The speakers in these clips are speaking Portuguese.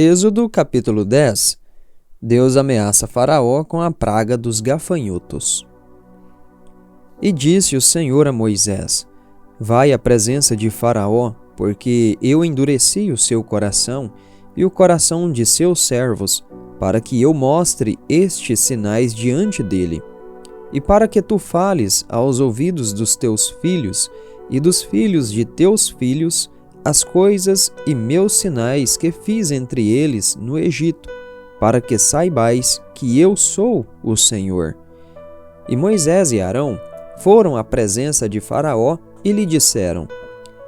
Êxodo capítulo 10. Deus ameaça Faraó com a praga dos gafanhotos. E disse o Senhor a Moisés: Vai à presença de Faraó, porque eu endureci o seu coração e o coração de seus servos, para que eu mostre estes sinais diante dele, e para que tu fales aos ouvidos dos teus filhos e dos filhos de teus filhos as coisas e meus sinais que fiz entre eles no Egito, para que saibais que eu sou o Senhor. E Moisés e Arão foram à presença de Faraó e lhe disseram: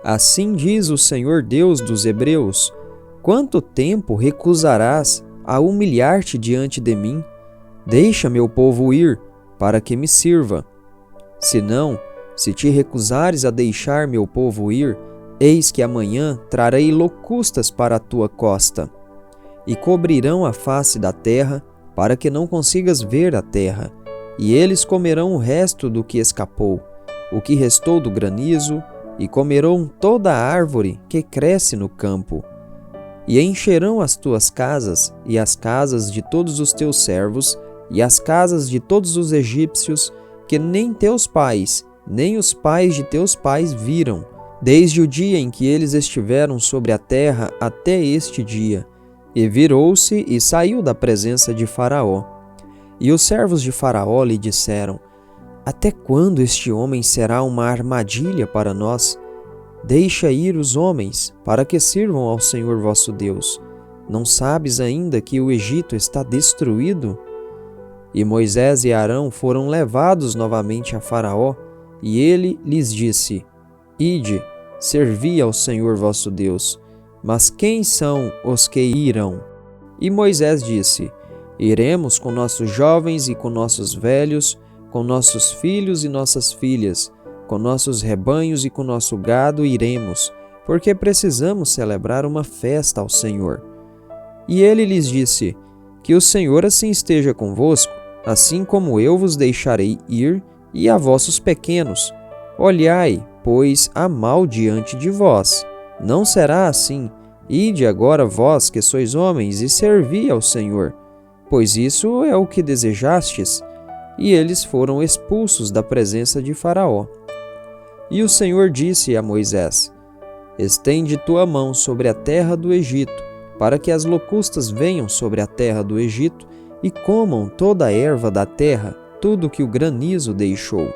Assim diz o Senhor Deus dos Hebreus: Quanto tempo recusarás a humilhar-te diante de mim? Deixa meu povo ir, para que me sirva. Senão, se te recusares a deixar meu povo ir, eis que amanhã trarei locustas para a tua costa, e cobrirão a face da terra, para que não consigas ver a terra, e eles comerão o resto do que escapou, o que restou do granizo, e comerão toda a árvore que cresce no campo. E encherão as tuas casas, e as casas de todos os teus servos, e as casas de todos os egípcios, que nem teus pais, nem os pais de teus pais viram, desde o dia em que eles estiveram sobre a terra até este dia. E virou-se e saiu da presença de Faraó. E os servos de Faraó lhe disseram: Até quando este homem será uma armadilha para nós? Deixa ir os homens, para que sirvam ao Senhor vosso Deus. Não sabes ainda que o Egito está destruído? E Moisés e Arão foram levados novamente a Faraó, e ele lhes disse: Ide, servi ao Senhor vosso Deus. Mas quem são os que irão? E Moisés disse: Iremos com nossos jovens e com nossos velhos, com nossos filhos e nossas filhas, com nossos rebanhos e com nosso gado iremos, porque precisamos celebrar uma festa ao Senhor. E ele lhes disse: Que o Senhor assim esteja convosco, assim como eu vos deixarei ir, e a vossos pequenos. Olhai, pois há mal diante de vós. Não será assim. Ide agora vós que sois homens e servi ao Senhor, pois isso é o que desejastes. E eles foram expulsos da presença de Faraó. E o Senhor disse a Moisés: Estende tua mão sobre a terra do Egito, para que as locustas venham sobre a terra do Egito e comam toda a erva da terra, tudo que o granizo deixou.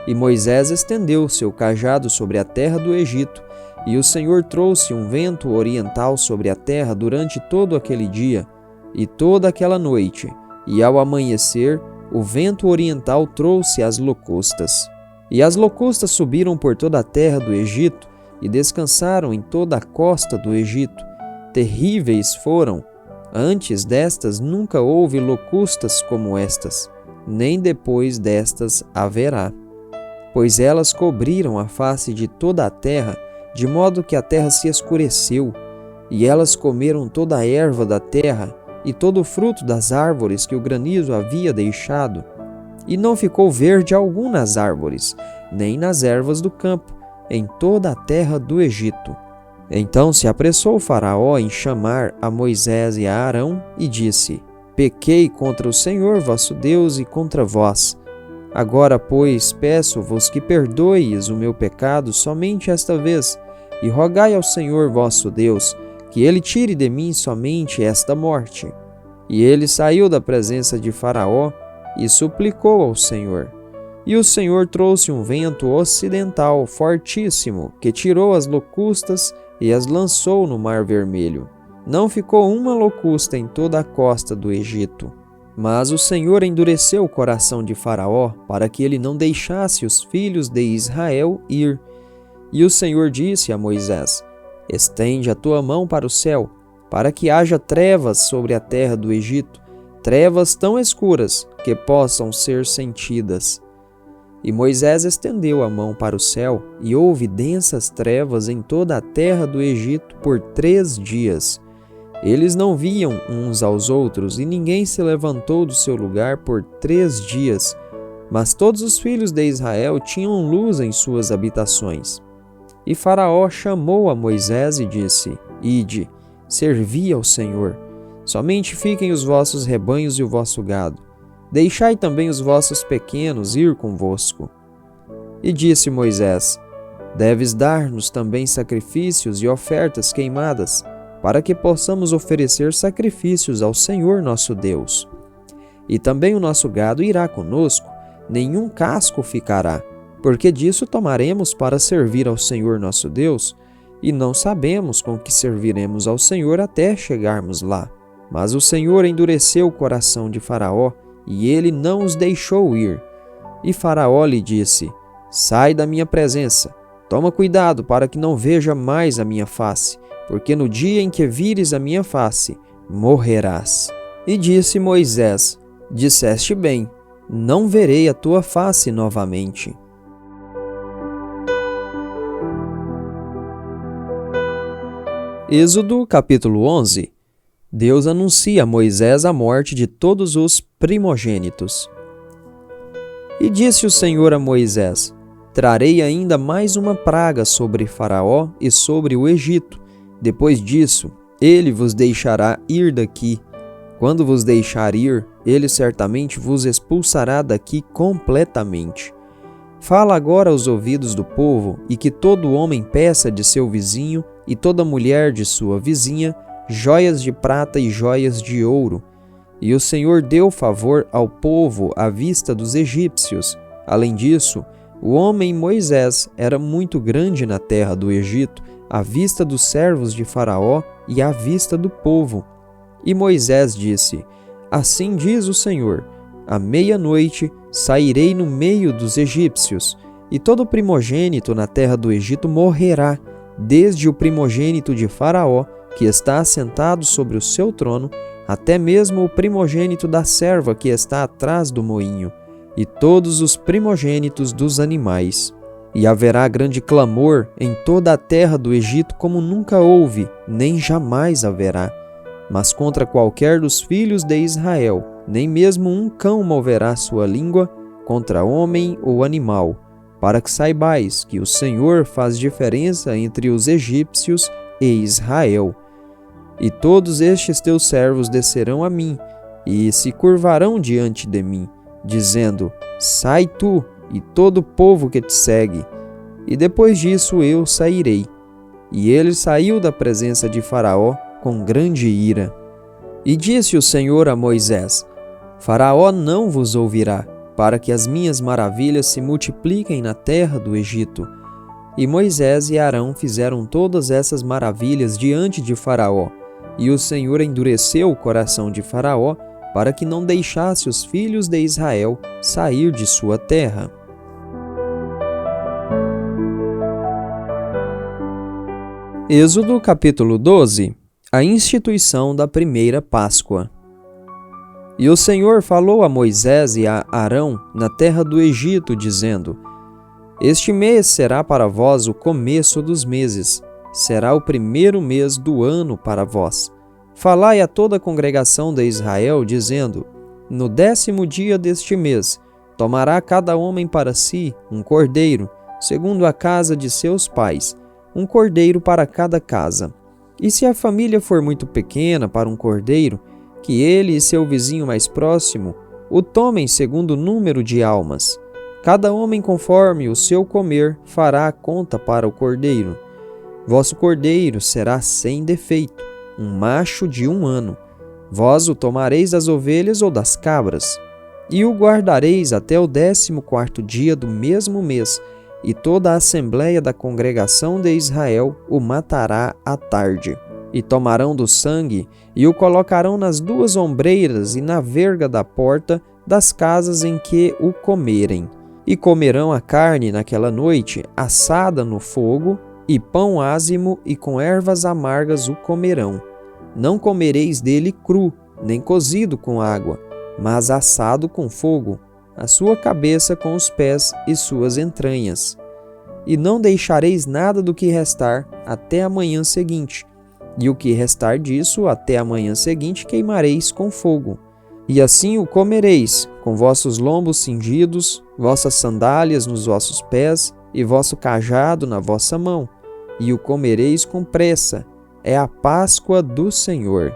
E Moisés estendeu seu cajado sobre a terra do Egito, e o Senhor trouxe um vento oriental sobre a terra durante todo aquele dia e toda aquela noite, e ao amanhecer o vento oriental trouxe as locustas. E as locustas subiram por toda a terra do Egito e descansaram em toda a costa do Egito. Terríveis foram. Antes destas nunca houve locustas como estas, nem depois destas haverá. Pois elas cobriram a face de toda a terra, de modo que a terra se escureceu, e elas comeram toda a erva da terra e todo o fruto das árvores que o granizo havia deixado. E não ficou verde algum nas árvores, nem nas ervas do campo, em toda a terra do Egito. Então se apressou Faraó em chamar a Moisés e a Arão e disse: Pequei contra o Senhor vosso Deus e contra vós. Agora, pois, peço-vos que perdoeis o meu pecado somente esta vez, e rogai ao Senhor vosso Deus, que ele tire de mim somente esta morte. E ele saiu da presença de Faraó e suplicou ao Senhor. E o Senhor trouxe um vento ocidental fortíssimo, que tirou as locustas e as lançou no Mar Vermelho. Não ficou uma locusta em toda a costa do Egito. Mas o Senhor endureceu o coração de Faraó, para que ele não deixasse os filhos de Israel ir. E o Senhor disse a Moisés: Estende a tua mão para o céu, para que haja trevas sobre a terra do Egito, trevas tão escuras que possam ser sentidas. E Moisés estendeu a mão para o céu, e houve densas trevas em toda a terra do Egito por 3 dias. Eles não viam uns aos outros, e ninguém se levantou do seu lugar por 3 dias. Mas todos os filhos de Israel tinham luz em suas habitações. E Faraó chamou a Moisés e disse: Ide, servi ao Senhor. Somente fiquem os vossos rebanhos e o vosso gado. Deixai também os vossos pequenos ir convosco. E disse Moisés: Deves dar-nos também sacrifícios e ofertas queimadas, para que possamos oferecer sacrifícios ao Senhor nosso Deus. E também o nosso gado irá conosco, nenhum casco ficará, porque disso tomaremos para servir ao Senhor nosso Deus, e não sabemos com que serviremos ao Senhor até chegarmos lá. Mas o Senhor endureceu o coração de Faraó, e ele não os deixou ir. E Faraó lhe disse: Sai da minha presença, toma cuidado para que não veja mais a minha face, porque no dia em que vires a minha face, morrerás. E disse Moisés: Disseste bem, não verei a tua face novamente. Êxodo capítulo 11. Deus anuncia a Moisés a morte de todos os primogênitos. E disse o Senhor a Moisés: Trarei ainda mais uma praga sobre Faraó e sobre o Egito. Depois disso, ele vos deixará ir daqui. Quando vos deixar ir, ele certamente vos expulsará daqui completamente. Fala agora aos ouvidos do povo, e que todo homem peça de seu vizinho e toda mulher de sua vizinha joias de prata e joias de ouro. E o Senhor deu favor ao povo à vista dos egípcios. Além disso, o homem Moisés era muito grande na terra do Egito, à vista dos servos de Faraó e à vista do povo. E Moisés disse: Assim diz o Senhor: à meia-noite sairei no meio dos egípcios, e todo primogênito na terra do Egito morrerá, desde o primogênito de Faraó, que está assentado sobre o seu trono, até mesmo o primogênito da serva que está atrás do moinho, e todos os primogênitos dos animais. E haverá grande clamor em toda a terra do Egito como nunca houve, nem jamais haverá. Mas contra qualquer dos filhos de Israel, nem mesmo um cão moverá sua língua contra homem ou animal, para que saibais que o Senhor faz diferença entre os egípcios e Israel. E todos estes teus servos descerão a mim, e se curvarão diante de mim, dizendo: Sai tu e todo o povo que te segue. E depois disso eu sairei. E ele saiu da presença de Faraó com grande ira. E disse o Senhor a Moisés: Faraó não vos ouvirá, para que as minhas maravilhas se multipliquem na terra do Egito. E Moisés e Arão fizeram todas essas maravilhas diante de Faraó. E o Senhor endureceu o coração de Faraó, para que não deixasse os filhos de Israel sair de sua terra. Êxodo capítulo 12. A instituição da primeira Páscoa. E o Senhor falou a Moisés e a Arão na terra do Egito, dizendo: Este mês será para vós o começo dos meses, será o primeiro mês do ano para vós. Falai a toda a congregação de Israel, dizendo: No 10º dia deste mês, tomará cada homem para si um cordeiro, segundo a casa de seus pais, um cordeiro para cada casa. E se a família for muito pequena para um cordeiro, que ele e seu vizinho mais próximo o tomem segundo o número de almas. Cada homem conforme o seu comer fará a conta para o cordeiro. Vosso cordeiro será sem defeito, um macho de 1 ano. Vós o tomareis das ovelhas ou das cabras, e o guardareis até o 14º dia do mesmo mês, e toda a assembleia da congregação de Israel o matará à tarde. E tomarão do sangue, e o colocarão nas 2 ombreiras e na verga da porta das casas em que o comerem. E comerão a carne naquela noite, assada no fogo, e pão ázimo e com ervas amargas o comerão. Não comereis dele cru, nem cozido com água, mas assado com fogo, a sua cabeça com os pés e suas entranhas. E não deixareis nada do que restar até a manhã seguinte, e o que restar disso até a manhã seguinte queimareis com fogo. E assim o comereis, com vossos lombos cingidos, vossas sandálias nos vossos pés, e vosso cajado na vossa mão, e o comereis com pressa. é a Páscoa do Senhor.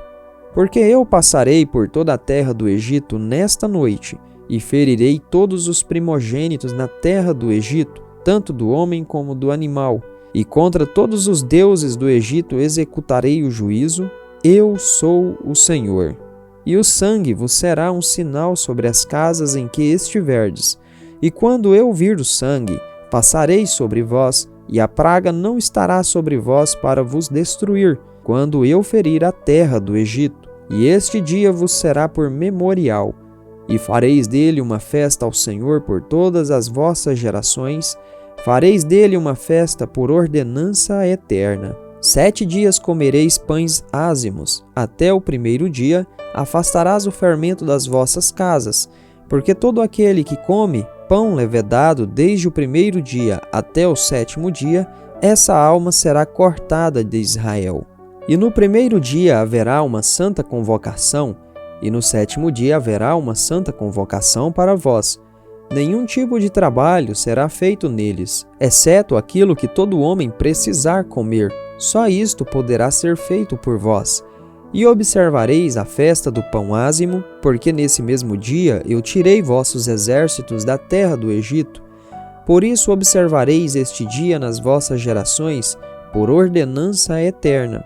Porque eu passarei por toda a terra do Egito nesta noite, e ferirei todos os primogênitos na terra do Egito, tanto do homem como do animal, e contra todos os deuses do Egito executarei o juízo. Eu sou o Senhor. E o sangue vos será um sinal sobre as casas em que estiverdes. E quando eu vir o sangue, passarei sobre vós, e a praga não estará sobre vós para vos destruir, quando eu ferir a terra do Egito. E este dia vos será por memorial. E fareis dele uma festa ao Senhor por todas as vossas gerações. Fareis dele uma festa por ordenança eterna. 7 dias comereis pães ázimos. Até o primeiro dia afastarás o fermento das vossas casas, porque todo aquele que come pão levedado desde o primeiro dia até o 7º dia, essa alma será cortada de Israel. E no primeiro dia haverá uma santa convocação, e no 7º dia haverá uma santa convocação para vós. Nenhum tipo de trabalho será feito neles, exceto aquilo que todo homem precisar comer. Só isto poderá ser feito por vós. E observareis a festa do pão ázimo, porque nesse mesmo dia eu tirei vossos exércitos da terra do Egito. Por isso observareis este dia nas vossas gerações, por ordenança eterna.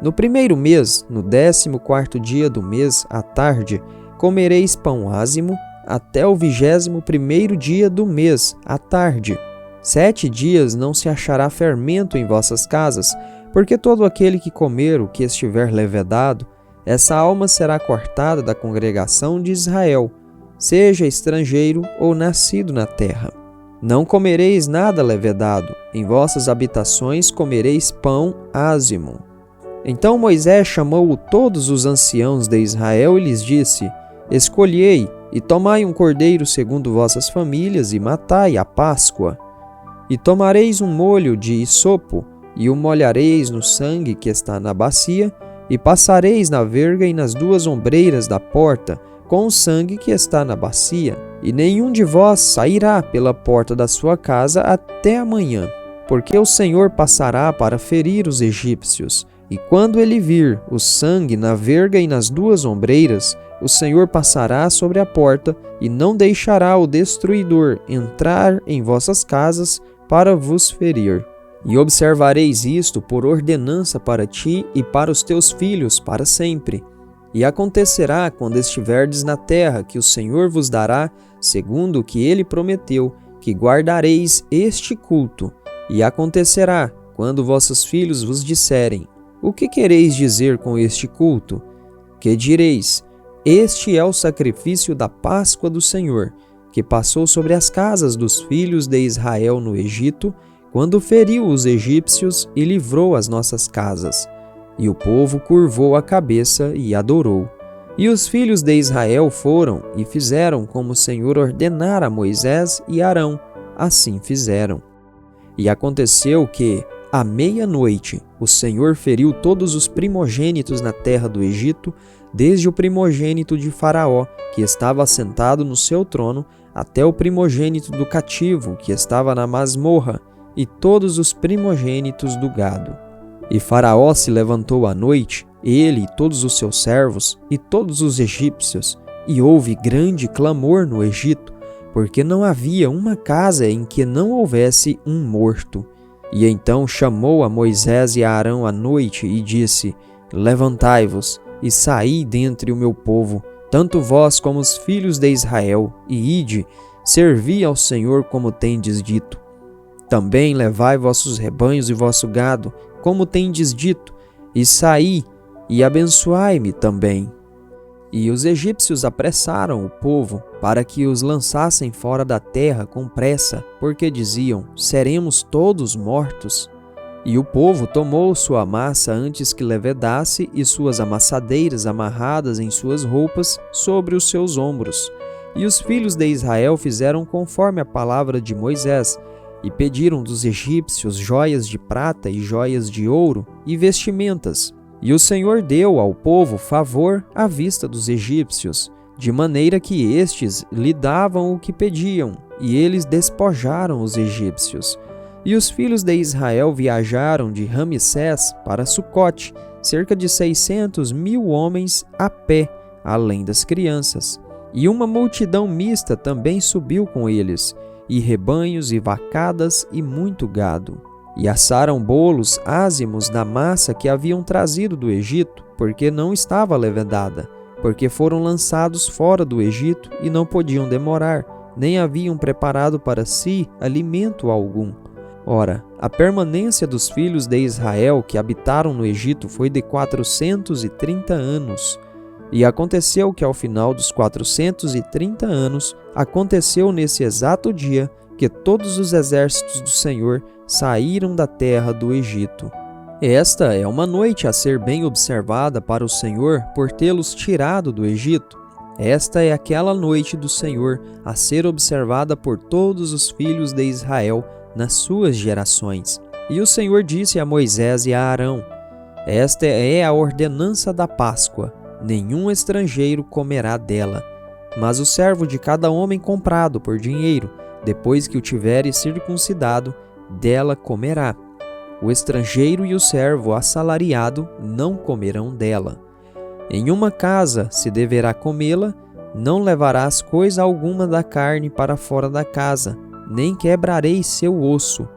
No primeiro mês, no 14º dia do mês, à tarde, comereis pão ázimo, até o 21º dia do mês, à tarde. 7 dias não se achará fermento em vossas casas, porque todo aquele que comer o que estiver levedado, essa alma será cortada da congregação de Israel, seja estrangeiro ou nascido na terra. Não comereis nada levedado, em vossas habitações comereis pão ázimo. Então Moisés chamou todos os anciãos de Israel e lhes disse: Escolhei e tomai um cordeiro segundo vossas famílias e matai a Páscoa. E tomareis um molho de hisopo, e o molhareis no sangue que está na bacia, e passareis na verga e nas 2 ombreiras da porta, com o sangue que está na bacia. E nenhum de vós sairá pela porta da sua casa até amanhã, porque o Senhor passará para ferir os egípcios. E quando ele vir o sangue na verga e nas 2 ombreiras, o Senhor passará sobre a porta, e não deixará o destruidor entrar em vossas casas para vos ferir. E observareis isto por ordenança para ti e para os teus filhos para sempre. E acontecerá, quando estiverdes na terra que o Senhor vos dará, segundo o que ele prometeu, que guardareis este culto. E acontecerá, quando vossos filhos vos disserem: O que quereis dizer com este culto? Que direis: Este é o sacrifício da Páscoa do Senhor, que passou sobre as casas dos filhos de Israel no Egito, quando feriu os egípcios e livrou as nossas casas. E o povo curvou a cabeça e adorou. E os filhos de Israel foram e fizeram como o Senhor ordenara a Moisés e Arão. Assim fizeram. E aconteceu que, à meia-noite, o Senhor feriu todos os primogênitos na terra do Egito, desde o primogênito de Faraó, que estava assentado no seu trono, até o primogênito do cativo, que estava na masmorra, e todos os primogênitos do gado. E Faraó se levantou à noite, ele e todos os seus servos, e todos os egípcios, e houve grande clamor no Egito, porque não havia uma casa em que não houvesse um morto. E então chamou a Moisés e a Arão à noite e disse: Levantai-vos e saí dentre o meu povo, tanto vós como os filhos de Israel, e ide, servi ao Senhor como tendes dito. Também levai vossos rebanhos e vosso gado, como tendes dito, e saí, e abençoai-me também. E os egípcios apressaram o povo para que os lançassem fora da terra com pressa, porque diziam: Seremos todos mortos. E o povo tomou sua massa antes que levedasse e suas amassadeiras amarradas em suas roupas sobre os seus ombros. E os filhos de Israel fizeram conforme a palavra de Moisés, e pediram dos egípcios joias de prata e joias de ouro e vestimentas. E o Senhor deu ao povo favor à vista dos egípcios, de maneira que estes lhe davam o que pediam, e eles despojaram os egípcios. E os filhos de Israel viajaram de Ramsés para Sucote, cerca de 600.000 homens a pé, além das crianças. E uma multidão mista também subiu com eles, e rebanhos e vacadas e muito gado. E assaram bolos ázimos da massa que haviam trazido do Egito, porque não estava levedada, porque foram lançados fora do Egito e não podiam demorar, nem haviam preparado para si alimento algum. Ora, a permanência dos filhos de Israel que habitaram no Egito foi de 430 anos. E aconteceu que ao final dos 430 anos, aconteceu nesse exato dia que todos os exércitos do Senhor saíram da terra do Egito. Esta é uma noite a ser bem observada para o Senhor por tê-los tirado do Egito. Esta é aquela noite do Senhor a ser observada por todos os filhos de Israel nas suas gerações. E o Senhor disse a Moisés e a Arão: Esta é a ordenança da Páscoa, nenhum estrangeiro comerá dela, mas o servo de cada homem comprado por dinheiro, depois que o tiveres circuncidado, dela comerá. O estrangeiro e o servo assalariado não comerão dela. Em uma casa se deverá comê-la, não levarás coisa alguma da carne para fora da casa, nem quebrareis seu osso.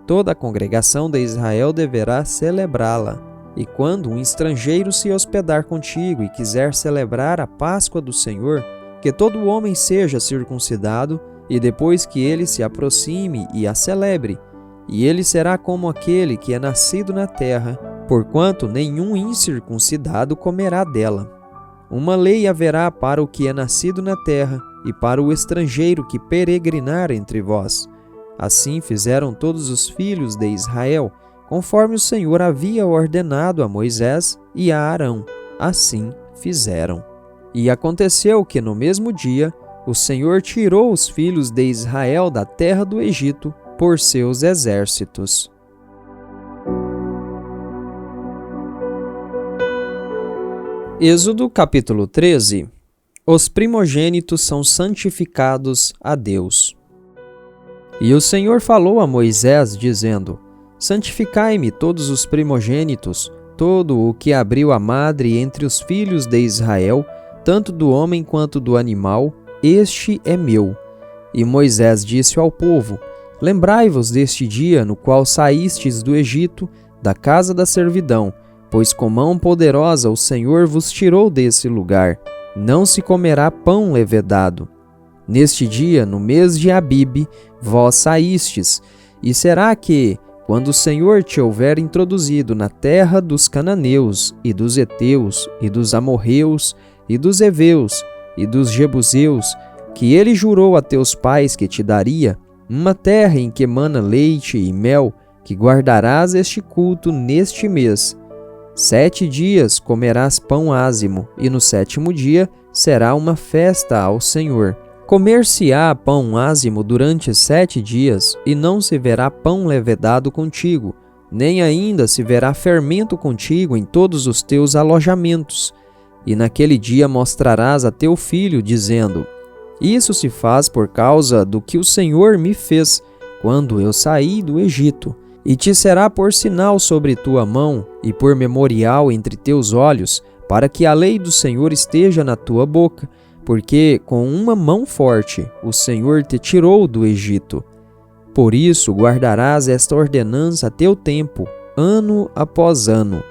Toda a congregação de Israel deverá celebrá-la. E quando um estrangeiro se hospedar contigo e quiser celebrar a Páscoa do Senhor, que todo homem seja circuncidado, e depois que ele se aproxime e a celebre, e ele será como aquele que é nascido na terra, porquanto nenhum incircuncidado comerá dela. Uma lei haverá para o que é nascido na terra e para o estrangeiro que peregrinar entre vós. Assim fizeram todos os filhos de Israel, conforme o Senhor havia ordenado a Moisés e a Arão. Assim fizeram. E aconteceu que no mesmo dia o Senhor tirou os filhos de Israel da terra do Egito por seus exércitos. Êxodo capítulo 13. Os primogênitos são santificados a Deus. E o Senhor falou a Moisés, dizendo: Santificai-me todos os primogênitos, todo o que abriu a madre entre os filhos de Israel, tanto do homem quanto do animal, este é meu. E Moisés disse ao povo: Lembrai-vos deste dia no qual saístes do Egito, da casa da servidão, pois com mão poderosa o Senhor vos tirou desse lugar. Não se comerá pão levedado. Neste dia, no mês de Abibe, vós saístes, e será que, quando o Senhor te houver introduzido na terra dos cananeus, e dos heteus, e dos amorreus, e dos heveus, e dos jebuseus, que ele jurou a teus pais que te daria, uma terra em que emana leite e mel, que guardarás este culto neste mês. 7 dias comerás pão ázimo, e no 7º dia será uma festa ao Senhor. Comer-se-á pão ázimo durante 7 dias, e não se verá pão levedado contigo, nem ainda se verá fermento contigo em todos os teus alojamentos. E naquele dia mostrarás a teu filho, dizendo: Isso se faz por causa do que o Senhor me fez, quando eu saí do Egito. E te será por sinal sobre tua mão, e por memorial entre teus olhos, para que a lei do Senhor esteja na tua boca, porque com uma mão forte o Senhor te tirou do Egito. Por isso guardarás esta ordenança a teu tempo, ano após ano.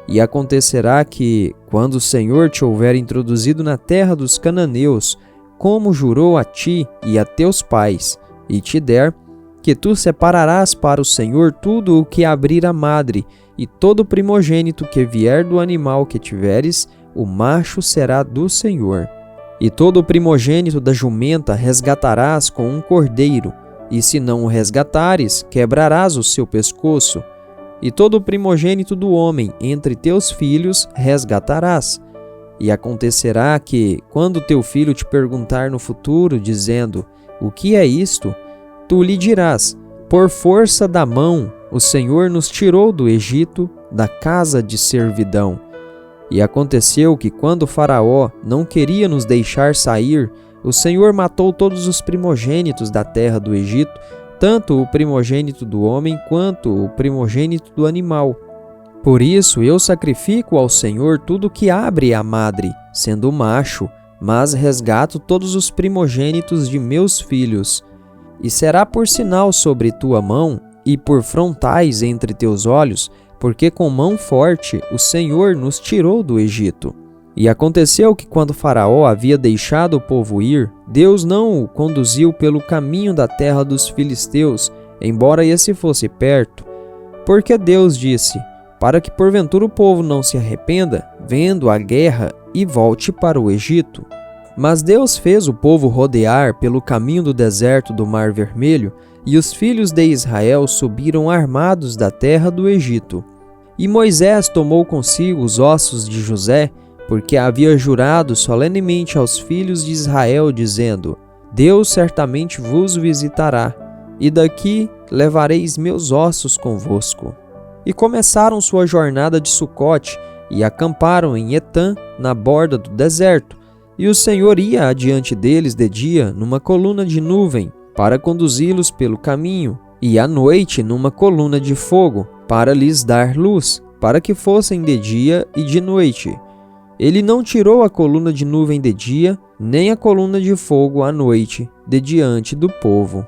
E acontecerá que, quando o Senhor te houver introduzido na terra dos cananeus, como jurou a ti e a teus pais, e te der, que tu separarás para o Senhor tudo o que abrir a madre, e todo primogênito que vier do animal que tiveres, o macho será do Senhor. E todo o primogênito da jumenta resgatarás com um cordeiro, e se não o resgatares, quebrarás o seu pescoço. E todo o primogênito do homem entre teus filhos resgatarás. E acontecerá que, quando teu filho te perguntar no futuro, dizendo: O que é isto? Tu lhe dirás: Por força da mão, o Senhor nos tirou do Egito, da casa de servidão. E aconteceu que, quando Faraó não queria nos deixar sair, o Senhor matou todos os primogênitos da terra do Egito, tanto o primogênito do homem quanto o primogênito do animal. Por isso eu sacrifico ao Senhor tudo que abre a madre, sendo macho, mas resgato todos os primogênitos de meus filhos. E será por sinal sobre tua mão e por frontais entre teus olhos, porque com mão forte o Senhor nos tirou do Egito. E aconteceu que quando Faraó havia deixado o povo ir, Deus não o conduziu pelo caminho da terra dos filisteus, embora esse fosse perto, porque Deus disse: para que porventura o povo não se arrependa, vendo a guerra, e volte para o Egito. Mas Deus fez o povo rodear pelo caminho do deserto do Mar Vermelho, e os filhos de Israel subiram armados da terra do Egito. E Moisés tomou consigo os ossos de José, porque havia jurado solenemente aos filhos de Israel, dizendo: Deus certamente vos visitará, e daqui levareis meus ossos convosco. E começaram sua jornada de Sucote, e acamparam em Etã, na borda do deserto. E o Senhor ia adiante deles de dia numa coluna de nuvem, para conduzi-los pelo caminho, e à noite numa coluna de fogo, para lhes dar luz, para que fossem de dia e de noite. Ele não tirou a coluna de nuvem de dia, nem a coluna de fogo à noite, de diante do povo.